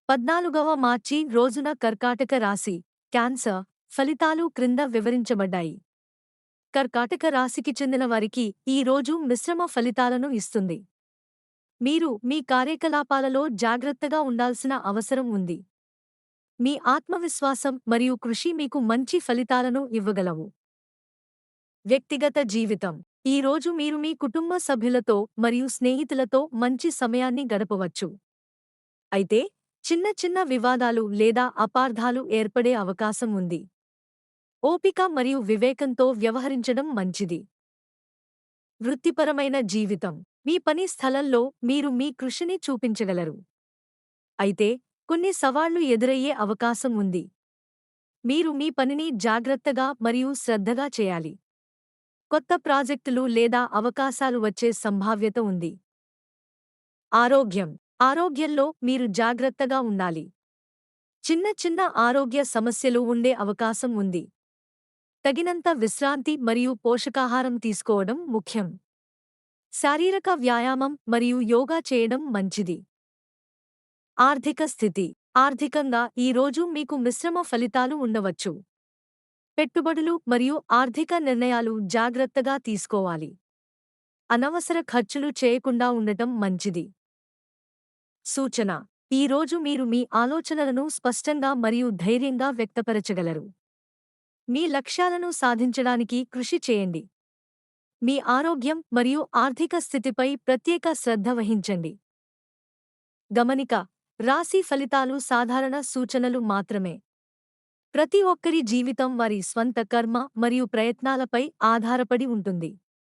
14వ మార్చి రోజున కర్కాటక రాశి క్యాన్సర్ ఫలితాలు క్రింద వివరించబడ్డాయి. కర్కాటక రాశికి చెందిన వారికి ఈ రోజు మిశ్రమ ఫలితాలను ఇస్తుంది. మీరు మీ కార్యకలాపాలలో జాగ్రత్తగా ఉండాల్సిన అవసరం ఉంది. మీ ఆత్మవిశ్వాసం మరియు కృషి మీకు మంచి ఫలితాలను ఇవ్వగలవు. వ్యక్తిగత జీవితం ఈ రోజు మీరు మీ కుటుంబ సభ్యులతో మరియు స్నేహితులతో మంచి సమయాన్ని గడపవచ్చు. అయితే చిన్న చిన్న వివాదాలు లేదా అపార్థాలు ఏర్పడే అవకాశం ఉంది. ఓపిక మరియు వివేకంతో వ్యవహరించడం మంచిది. వృత్తిపరమైన జీవితం మీ పని స్థలంలో మీరు మీ కృషిని చూపించగలరు. అయితే కొన్ని సవాళ్లు ఎదురయ్యే అవకాశం ఉంది. మీరు మీ పనిని జాగ్రత్తగా మరియు శ్రద్ధగా చేయాలి. కొత్త ప్రాజెక్టులు లేదా అవకాశాలు వచ్చే సంభావ్యత ఉంది. ఆరోగ్యంలో మీరు జాగ్రత్తగా ఉండాలి. చిన్న చిన్న ఆరోగ్య సమస్యలు ఉండే అవకాశం ఉంది. తగినంత విశ్రాంతి మరియు పోషకాహారం తీసుకోవడం ముఖ్యం. శారీరక వ్యాయామం మరియు యోగా చేయడం మంచిది. ఆర్థిక స్థితి ఆర్థికంగా ఈ రోజు మీకు మిశ్రమ ఫలితాలు ఉండవచ్చు. పెట్టుబడులు మరియు ఆర్థిక నిర్ణయాలు జాగ్రత్తగా తీసుకోవాలి. అనవసర ఖర్చులు చేయకుండా ఉండటం మంచిది. సూచన ఈ రోజు మీరు మీ ఆలోచనలను స్పష్టంగా మరియు ధైర్యంగా వ్యక్తపరచగలరు. మీ లక్ష్యాలను సాధించడానికి కృషి చేయండి. మీ ఆరోగ్యం మరియు ఆర్థిక స్థితిపై ప్రత్యేక శ్రద్ధ వహించండి. గమనిక రాశి ఫలితాలు సాధారణ సూచనలు మాత్రమే. ప్రతి ఒక్కరి జీవితం వారి స్వంత కర్మ మరియు ప్రయత్నాలపై ఆధారపడి ఉంటుంది.